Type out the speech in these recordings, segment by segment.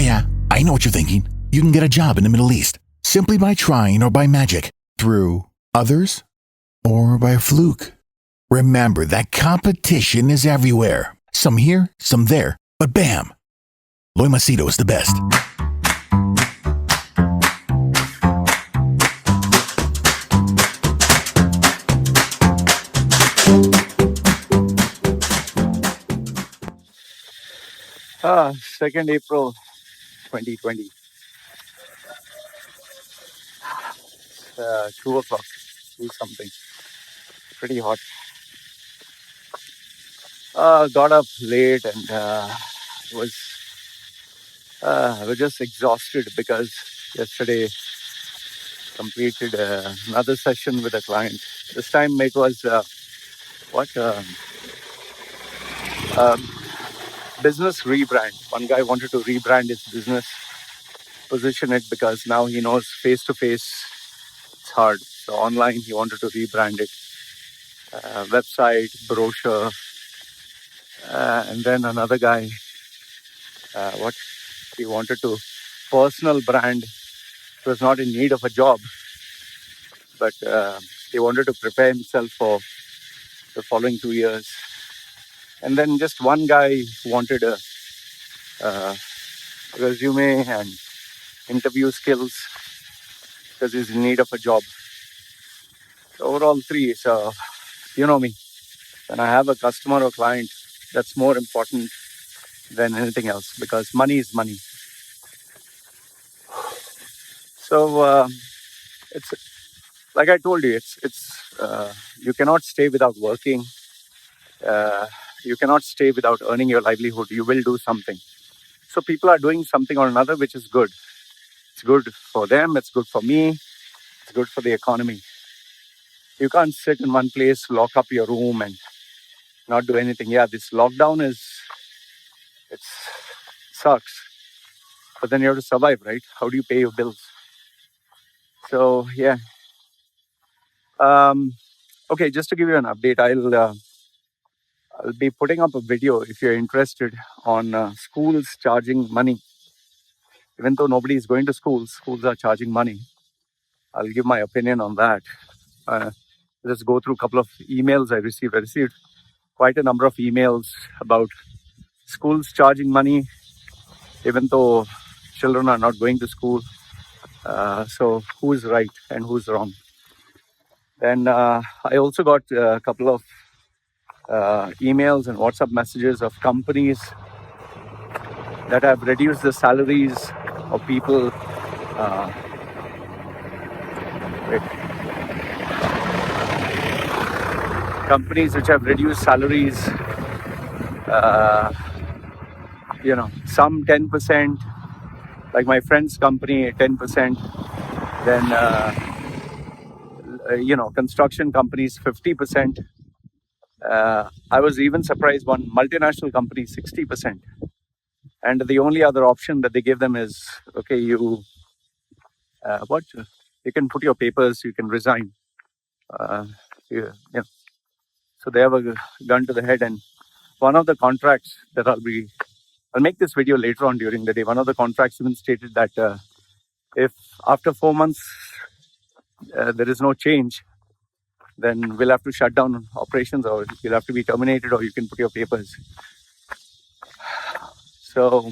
Yeah, I know what you're thinking. You can get a job in the Middle East simply by trying or by magic, through others, or by fluke. Remember that competition is everywhere. Some here, some there, but bam! Loy Machedo is the best. Ah, 2nd April 2020, 2 o'clock, 2 something, pretty hot. Got up late and was was just exhausted because yesterday completed another session with a client. This time it was business rebrand. One guy wanted to rebrand his business, position it, because now he knows face to face it's hard. So online he wanted to rebrand it, website, brochure, and then another guy, he wanted to personal brand. He was not in need of a job, but he wanted to prepare himself for the following 2 years. And then just one guy wanted a resume and interview skills because he's in need of a job. So overall 3. So you know me, when I have a customer or client, that's more important than anything else, because money is money. So it's like I told you, it's you cannot stay without working. You cannot stay without earning your livelihood. You will do something. So people are doing something or another, which is good. It's good for them. It's good for me. It's good for the economy. You can't sit in one place, lock up your room and not do anything. Yeah, this lockdown it sucks. But then you have to survive, right? How do you pay your bills? So yeah. Okay, just to give you an update, I'll be putting up a video, if you're interested, on schools charging money. Even though nobody is going to schools are charging money. I'll give my opinion on that. Let's go through a couple of emails I received. I received quite a number of emails about schools charging money, even though children are not going to school. So who is right and who's wrong? Then I also got a couple of emails and WhatsApp messages of companies that have reduced the salaries of people. Companies which have reduced salaries, some 10%, like my friend's company, 10%. Then, construction companies, 50%. I was even surprised, one multinational company, 60%. And the only other option that they give them is, okay, you can put your papers, you can resign. So they have a gun to the head. And one of the contracts that I'll make this video later on during the day. One of the contracts even stated that if after 4 months there is no change, then we'll have to shut down operations, or you'll have to be terminated, or you can put your papers. So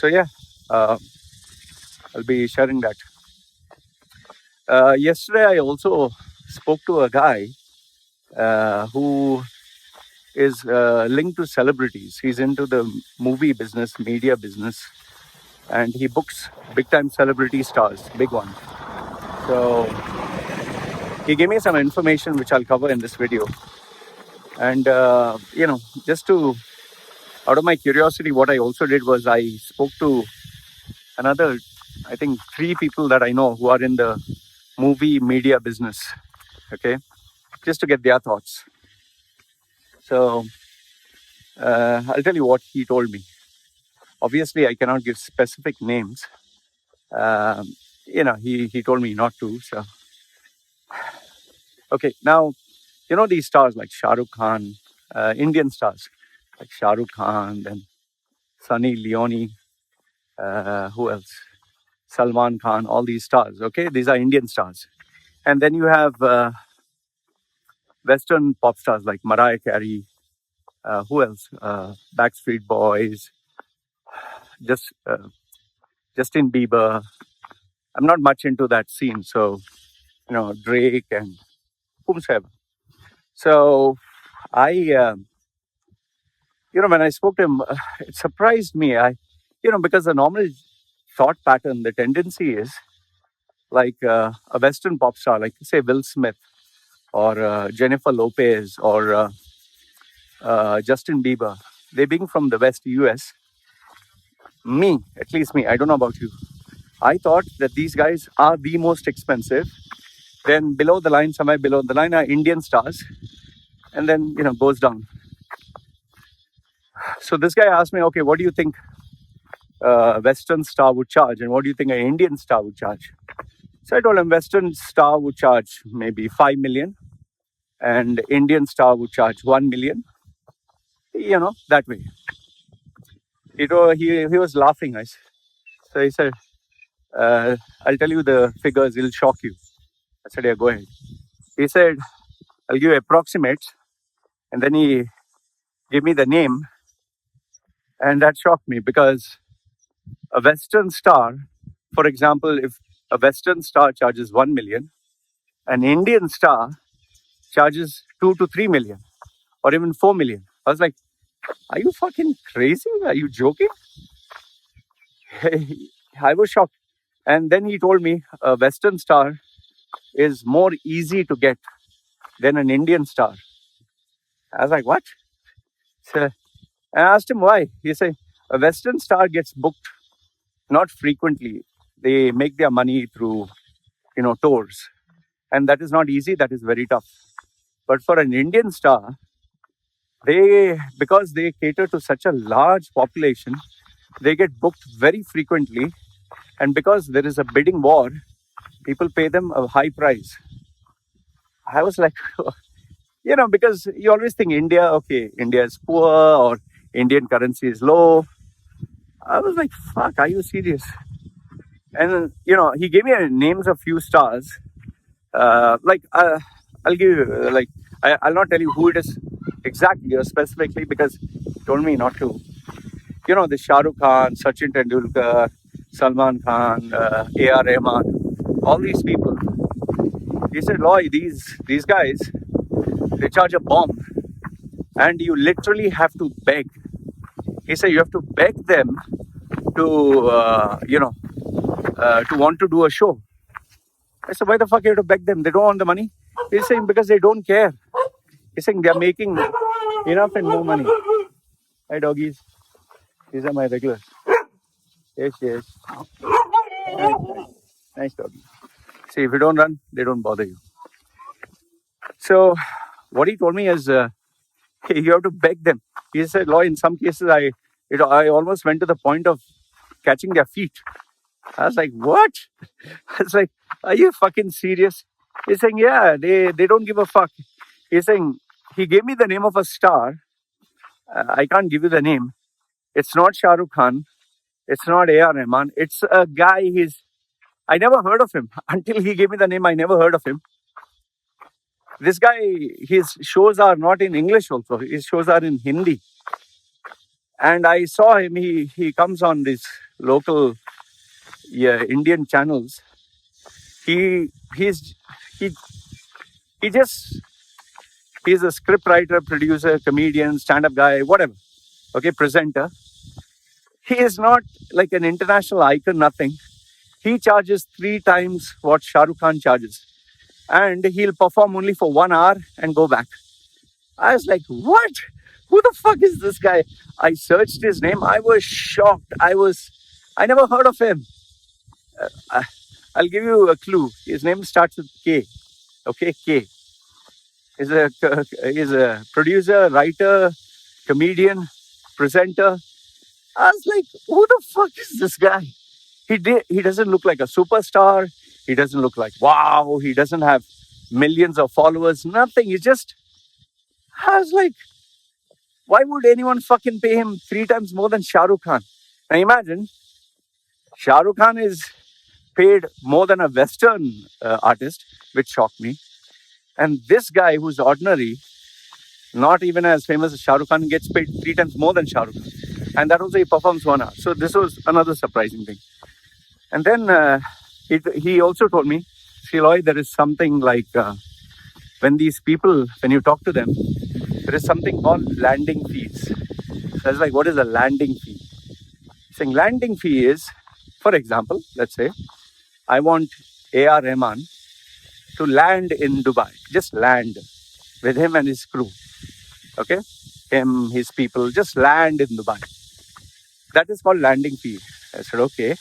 yeah, I'll be sharing that. Yesterday, I also spoke to a guy who is linked to celebrities. He's into the movie business, media business, and he books big-time celebrity stars, big one. So he gave me some information which I'll cover in this video. And, just out of my curiosity, what I also did was I spoke to another, I think 3 people that I know who are in the movie media business, okay, just to get their thoughts. So I'll tell you what he told me. Obviously, I cannot give specific names. He told me not to. So, okay, now, these stars like Shah Rukh Khan, Indian stars like Shah Rukh Khan, then Sunny Leone, Who else? Salman Khan, all these stars. Okay, these are Indian stars. And then you have Western pop stars like Mariah Carey. Who else? Backstreet Boys. Just Justin Bieber. I'm not much into that scene, so Drake and whomsoever. So I, when I spoke to him, it surprised me. Because the normal thought pattern, the tendency is like a Western pop star, like say Will Smith or Jennifer Lopez or Justin Bieber. They being from the West, US. Me, at least me. I don't know about you. I thought that these guys are the most expensive. Then below the line, somewhere below the line, are Indian stars, and then goes down. So this guy asked me, okay, what do you think Western star would charge, and what do you think an Indian star would charge? So I told him Western star would charge maybe 5 million, and Indian star would charge 1 million. That way. He was laughing. So he said, I'll tell you the figures, it'll shock you. I said, yeah, go ahead. He said, I'll give you approximates. And then he gave me the name. And that shocked me because a Western star, for example, if a Western star charges 1 million, an Indian star charges 2 to 3 million or even 4 million. I was like, are you fucking crazy? Are you joking? I was shocked. And then he told me a Western star is more easy to get than an Indian star. I was like, what? So I asked him why. He said, a Western star gets booked not frequently. They make their money through, tours. And that is not easy. That is very tough. But for an Indian star, because they cater to such a large population, they get booked very frequently. And because there is a bidding war, people pay them a high price. I was like, because you always think India is poor or Indian currency is low. I was like, fuck, are you serious? And, he gave me names of few stars. I'll give you, I'll not tell you who it is exactly or specifically because he told me not to. The Shah Rukh Khan, Sachin Tendulkar, Salman Khan, A.R. Rahman, all these people. He said, Loy, these guys, they charge a bomb and you literally have to beg. He said, you have to beg them to, to want to do a show. I said, why the fuck you have to beg them? They don't want the money. He's saying, because they don't care. He's saying they're making enough and more money. Hi, doggies. These are my regulars. Yes. Nice doggy. See, if you don't run, they don't bother you. So, what he told me is, you have to beg them. He said, Loy, in some cases, I almost went to the point of catching their feet. I was like, what? I was like, are you fucking serious? He's saying, yeah, they don't give a fuck. He's saying, he gave me the name of a star. I can't give you the name. It's not Shah Rukh Khan. It's not A.R. Rahman. It's a guy, I never heard of him. Until he gave me the name, I never heard of him. This guy, his shows are not in English also. His shows are in Hindi. And I saw him, he comes on these local Indian channels. He's a script writer, producer, comedian, stand-up guy, whatever. Okay, presenter. He is not like an international icon, nothing. He charges 3 times what Shah Rukh Khan charges. And he'll perform only for 1 hour and go back. I was like, what? Who the fuck is this guy? I searched his name. I was shocked. I never heard of him. I'll give you a clue. His name starts with K. Okay, K. He's a producer, writer, comedian, presenter. I was like, who the fuck is this guy? He doesn't look like a superstar. He doesn't look like, wow. He doesn't have millions of followers. Nothing. I was like, why would anyone fucking pay him 3 times more than Shah Rukh Khan? Now imagine, Shah Rukh Khan is paid more than a Western artist, which shocked me. And this guy who's ordinary, not even as famous as Shah Rukh Khan, gets paid 3 times more than Shah Rukh Khan. And that also he performs 1 hour. So this was another surprising thing. And then he also told me, see, Loy, there is something like when these people, when you talk to them, there is something called landing fees. So I was like, what is a landing fee? Saying landing fee is, for example, let's say, I want A.R. Rahman to land in Dubai, just land with him and his crew. Okay? Him, his people, just land in Dubai. That is called landing fee. I said, okay.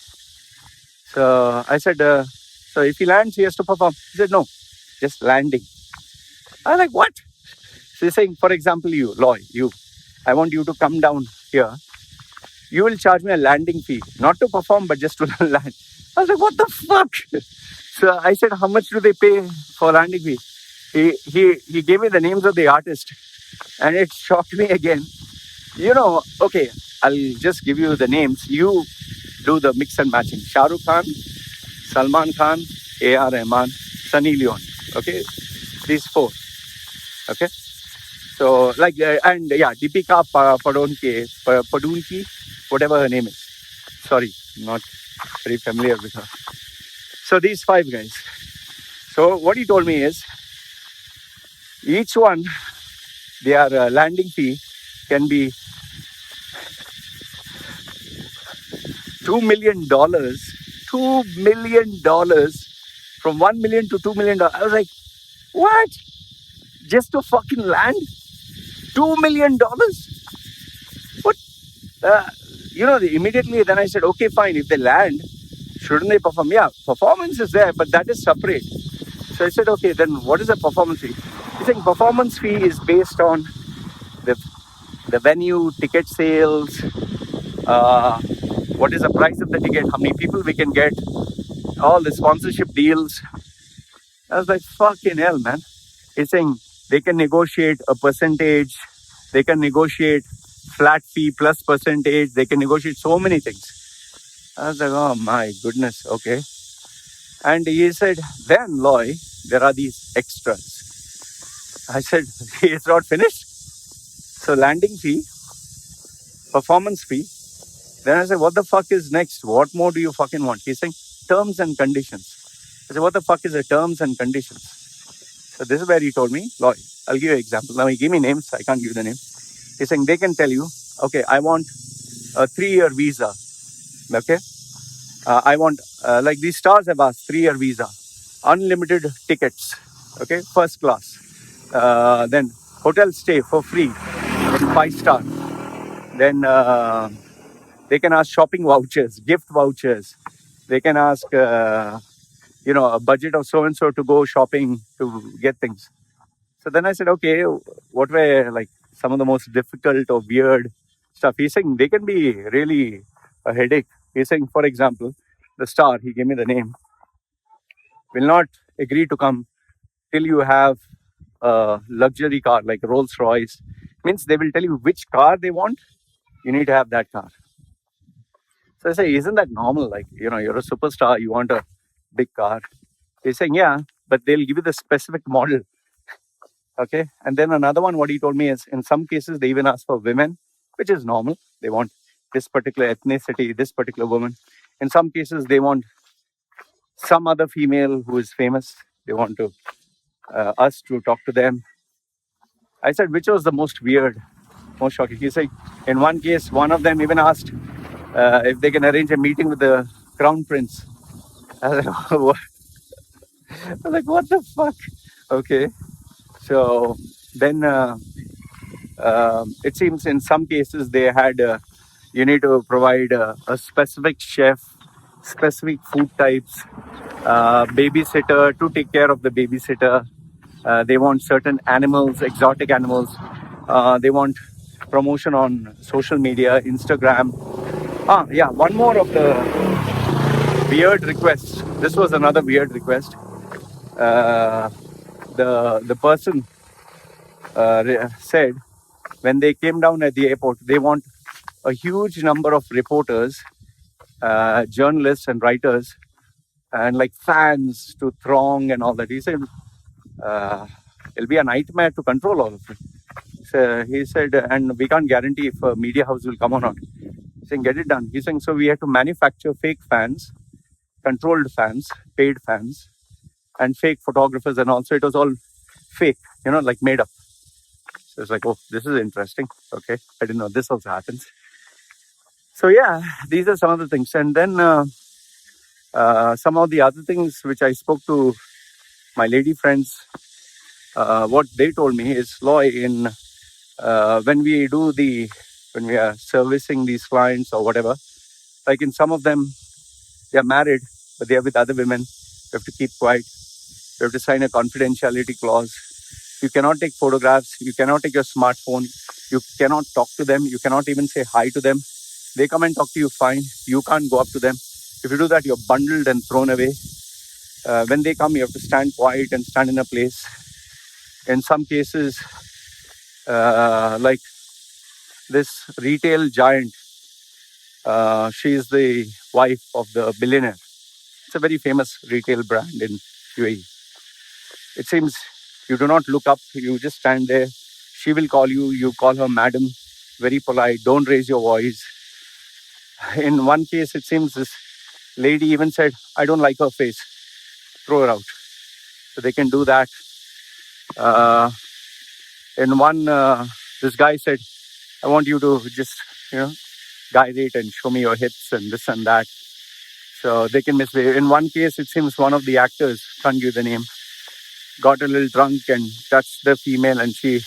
So I said, so if he lands, he has to perform. He said, no, just landing. I was like, what? So he's saying, for example, you, Loy, I want you to come down here. You will charge me a landing fee, not to perform, but just to land. I was like, what the fuck? So I said, how much do they pay for landing fee? He gave me the names of the artist, and it shocked me again. Okay, I'll just give you the names. You do the mix and matching. Shah Rukh Khan, Salman Khan, A.R. Rahman, Sunny Leone. Okay, these 4. Okay, so and yeah, Deepika Padunki, whatever her name is. Sorry, I'm not very familiar with her. So these 5 guys. So what he told me is, each one, their landing fee can be $2 million. $2 million, from $1 million to $2 million. I was like, what? Just to fucking land? $2 million? What? Immediately then I said, okay, fine. If they land, shouldn't they perform? Yeah, performance is there, but that is separate. So I said, okay, then what is a performance fee? He's saying performance fee is based on the venue, ticket sales, what is the price of the ticket, how many people we can get, all the sponsorship deals. I was like, fucking hell, man. He's saying they can negotiate a percentage, they can negotiate flat fee plus percentage, they can negotiate so many things. I was like, oh my goodness, okay. And he said, then Loy, there are these extras. I said, it's not finished. So landing fee, performance fee. Then I said, what the fuck is next? What more do you fucking want? He's saying, terms and conditions. I said, what the fuck is the terms and conditions? So this is where he told me, Loy, I'll give you an example. Now he gave me names, I can't give the name. He's saying they can tell you, okay, I want a 3-year visa. Okay. I want, like these stars have asked, 3-year visa, unlimited tickets. Okay. First class. Then hotel stay for free, 5-star. Then they can ask shopping vouchers, gift vouchers. They can ask, a budget of so-and-so to go shopping to get things. So then I said, okay, what were like some of the most difficult or weird stuff? He's saying they can be really a headache. He's saying, for example, the star, he gave me the name, will not agree to come till you have a luxury car like Rolls Royce. Means they will tell you which car they want. You need to have that car. So I say, isn't that normal? Like, you're a superstar, you want a big car. He's saying, yeah, but they'll give you the specific model. Okay. And then another one, what he told me is in some cases, they even ask for women, which is normal. They want this particular ethnicity, this particular woman. In some cases, they want some other female who is famous. They want to us to talk to them. I said, which was the most weird, most shocking? He said, in one case, one of them even asked if they can arrange a meeting with the crown prince. I was like, what? I was like, what the fuck? Okay. So then it seems in some cases they had, you need to provide a specific chef, specific food types, babysitter to take care of the babysitter. They want certain animals, exotic animals. They want promotion on social media, Instagram. Yeah, one more of the weird requests. This was another weird request. The person said when they came down at the airport, they want a huge number of reporters journalists and writers and like fans to throng and all that. He said, it'll be a nightmare to control all of it. So he said, and we can't guarantee if a media house will come or not. He's saying, get it done. He's saying, so we had to manufacture fake fans, controlled fans, paid fans, and fake photographers, and also it was all fake, like made up. So it's like, oh, this is interesting. Okay, I didn't know this also happens. So yeah, these are some of the things. And then some of the other things which I spoke to my lady friends, what they told me is, Loy, in when we are servicing these clients or whatever, like in some of them, they are married, but they are with other women. You have to keep quiet. You have to sign a confidentiality clause. You cannot take photographs. You cannot take your smartphone. You cannot talk to them. You cannot even say hi to them. They come and talk to you, fine. You can't go up to them. If you do that, you're bundled and thrown away. When they come, you have to stand quiet and stand in a place. In some cases, like this retail giant, she is the wife of the billionaire. It's a very famous retail brand in UAE. It seems you do not look up, you just stand there. She will call you, you call her madam, very polite, don't raise your voice. In one case, it seems this lady even said, I don't like her face, throw her out. So they can do that. In one, this guy said, I want you to just, guide it and show me your hips and this and that. So they can misbehave. In one case, it seems one of the actors, can't give the name, got a little drunk and touched the female, and he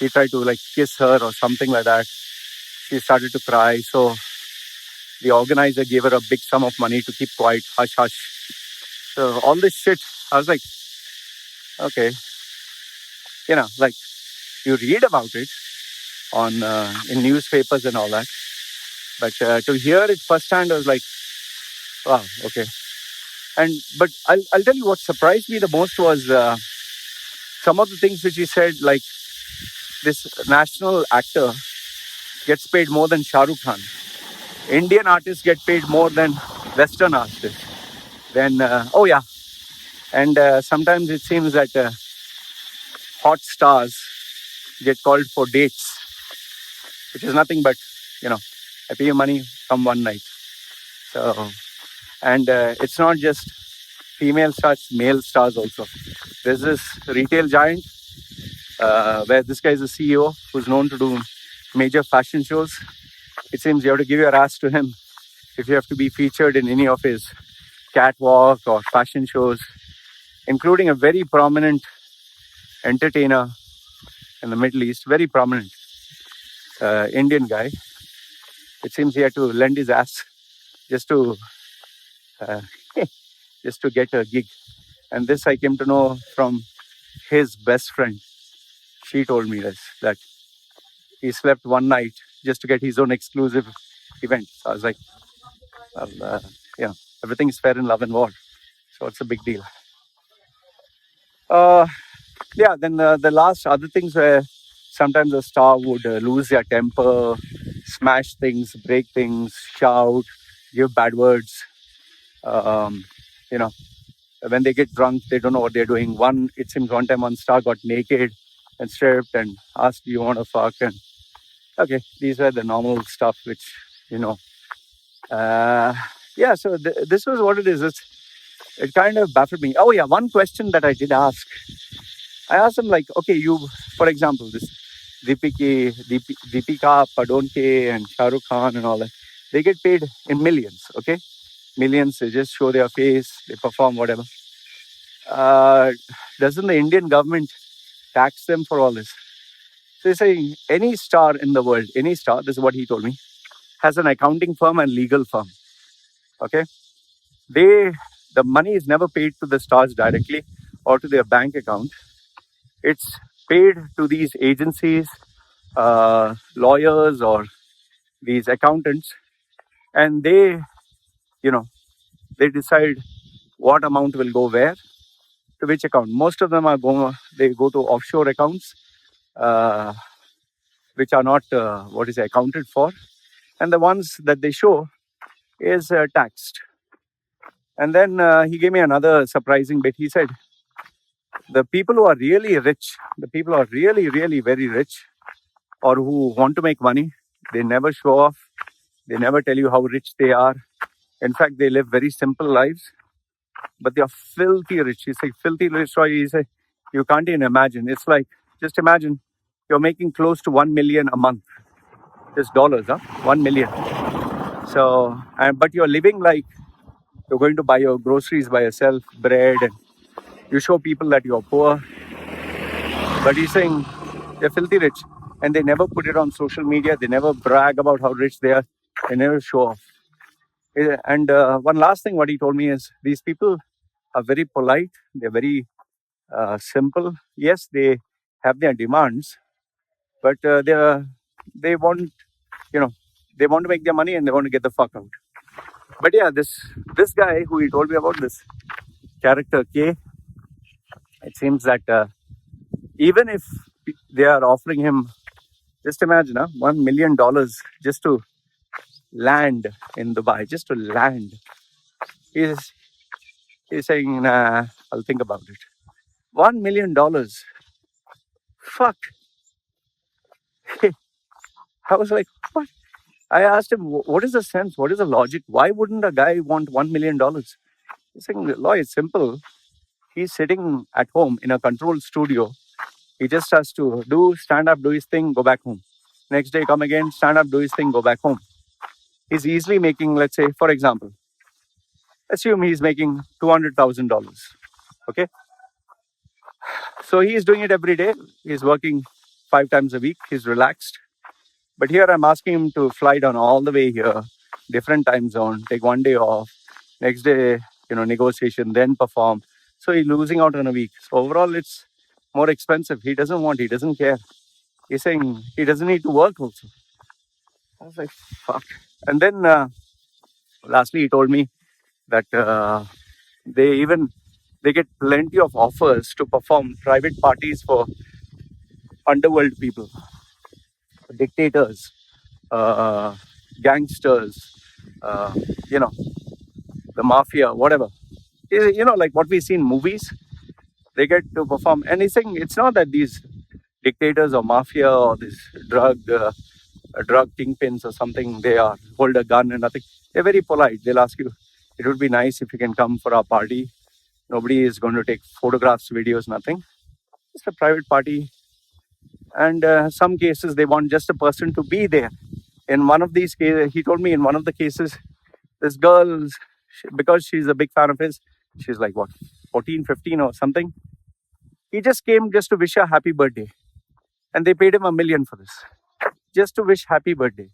tried to like kiss her or something like that. She started to cry. So the organizer gave her a big sum of money to keep quiet, hush, hush. So all this shit, I was like, okay, like you read about it on in newspapers and all that, but to hear it firsthand, I was like, wow, okay. But I'll tell you what surprised me the most was some of the things which he said, like this national actor gets paid more than Shah Rukh Khan. Indian artists get paid more than Western artists. Then, oh yeah. And sometimes it seems that hot stars get called for dates, which is nothing but, I pay you money, come one night. So, and it's not just female stars, male stars also. There's this retail giant where this guy is a CEO who's known to do major fashion shows. It seems you have to give your ass to him if you have to be featured in any of his catwalk or fashion shows, including a very prominent entertainer in the Middle East, very prominent Indian guy. It seems he had to lend his ass just to just to get a gig. And this I came to know from his best friend. She told me this, that he slept one night just to get his own exclusive event. So I was like, well, everything is fair in love and war. So it's a big deal. Then the last other things where sometimes a star would lose their temper, smash things, break things, shout, give bad words. When they get drunk, they don't know what they're doing. It seems one time one star got naked and stripped and asked, do you want to fuck? And okay, these were the normal stuff which, so this was what it is. It kind of baffled me. Oh yeah, one question that I did ask. I asked him, like, okay, for example, this Deepika Padonke and Shah Rukh Khan and all that, they get paid in millions, okay? Millions, they just show their face, they perform, whatever. Doesn't the Indian government tax them for all this? So he's saying any star in the world, any star, this is what he told me, has an accounting firm and legal firm, okay? The money is never paid to the stars directly or to their bank account. It's paid to these agencies, lawyers or these accountants, and they decide what amount will go where, to which account. Most of them they go to offshore accounts, which are not accounted for, and the ones that they show, is taxed. And then he gave me another surprising bit. He said, the people who are really rich, the people who are really, really very rich, or who want to make money, they never show off. They never tell you how rich they are. In fact, they live very simple lives, but they are filthy rich. He said, filthy rich. So he said, you can't even imagine. It's like, just imagine you're making close to 1 million a month. Just dollars, huh? 1 million. So, but you're living like you're going to buy your groceries by yourself, bread, and you show people that you're poor. But he's saying they're filthy rich, and they never put it on social media. They never brag about how rich they are. They never show off. And one last thing, what he told me is these people are very polite. They're very simple. Yes, they have their demands, but they want, you know, they want to make their money and they want to get the fuck out. But yeah, this guy who he told me about, this character K, it seems that even if they are offering him, just imagine, $1 million just to land in Dubai, just to land. He's he's saying, nah, I'll think about it. $1 million. Fuck. I was like, what? I asked him, what is the sense? What is the logic? Why wouldn't a guy want $1 million? He's saying, Loy, it's simple. He's sitting at home in a controlled studio. He just has to stand up, do his thing, go back home. Next day, come again, stand up, do his thing, go back home. He's easily making, let's say, for example, assume he's making $200,000. Okay. So he's doing it every day. He's working 5 times a week. He's relaxed. But here I'm asking him to fly down all the way here, different time zone, take one day off, next day, negotiation, then perform. So he's losing out on a week. So overall, it's more expensive. He doesn't care. He's saying he doesn't need to work also. I was like, fuck. And then lastly, he told me that they get plenty of offers to perform private parties for underworld people, dictators, gangsters, uh, you know, the mafia, whatever. Like what we see in movies, they get to perform anything. It's not that these dictators or mafia or these drug kingpins or something, they are hold a gun and nothing. They're very polite. They'll ask you, it would be nice if you can come for our party. Nobody is going to take photographs, videos, nothing. It's a private party. And some cases, they want just a person to be there. In one of these cases, he told me in one of the cases, this girl, because she's a big fan of his, she's like, what, 14, 15 or something. He just came just to wish her happy birthday. And they paid him $1 million for this, just to wish happy birthday.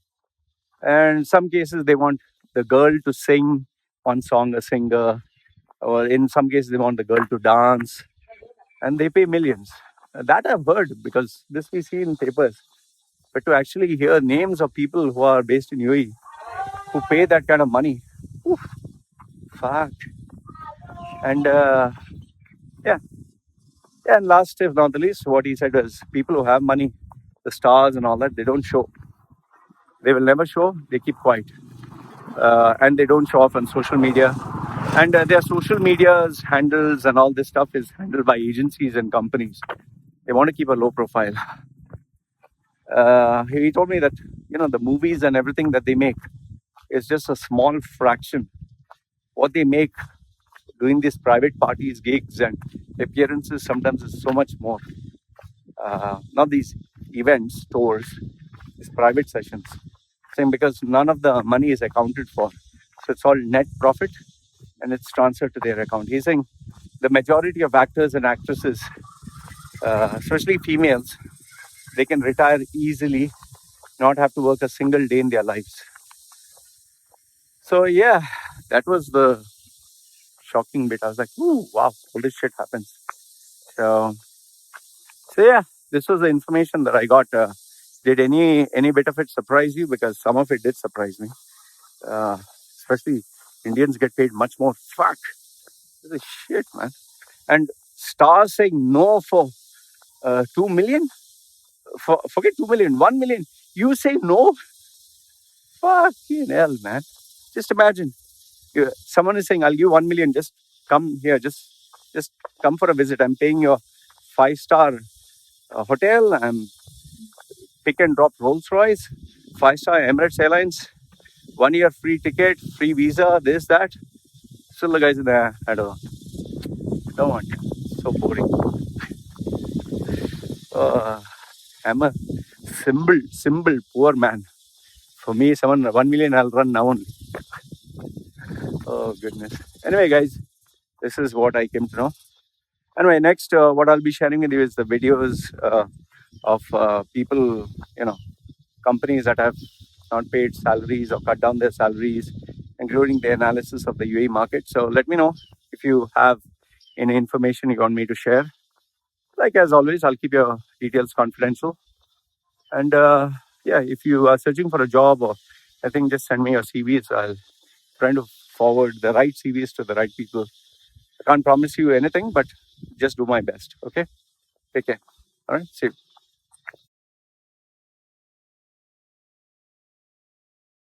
And some cases, they want the girl to sing one song, a singer, or in some cases, they want the girl to dance, and they pay millions. That I've heard, because this we see in papers. But to actually hear names of people who are based in UAE who pay that kind of money, oof, fact. And yeah. And last, if not the least, what he said was people who have money, the stars and all that, they don't show. They will never show. They keep quiet. And they don't show off on social media. And their social media's handles and all this stuff is handled by agencies and companies. They want to keep a low profile. He told me that, the movies and everything that they make is just a small fraction. What they make doing these private parties, gigs, and appearances sometimes is so much more. Not these events, tours, these private sessions. Saying because none of the money is accounted for. So it's all net profit and it's transferred to their account. He's saying the majority of actors and actresses, especially females, they can retire easily, not have to work a single day in their lives. So yeah, that was the shocking bit. I was like, ooh, wow, all this shit happens. So yeah, this was the information that I got. Did any bit of it surprise you? Because some of it did surprise me. Especially Indians get paid much more. Fuck, this is shit, man. And stars saying no for 2 million. Forget 2 million, 1 million. You say no? Fucking hell, man. Just imagine, someone is saying, "I'll give 1 million. Just come here. Just come for a visit. I'm paying your 5-star hotel. I'm pick and drop Rolls Royce, 5-star Emirates Airlines, 1 year free ticket, free visa, this that." Still, the guys in there, I don't want. So boring. I'm a symbol, poor man. For me, someone 1 million, I'll run now only. Oh goodness. Anyway, guys, this is what I came to know. Anyway, next, what I'll be sharing with you is the videos of people, companies that have not paid salaries or cut down their salaries, including the analysis of the UAE market. So let me know if you have any information you want me to share. Like as always, I'll keep your details confidential. And yeah, if you are searching for a job or I think, just send me your CVs. I'll try to forward the right CVs to the right people. I can't promise you anything, but just do my best. Okay? Take care. All right? See you.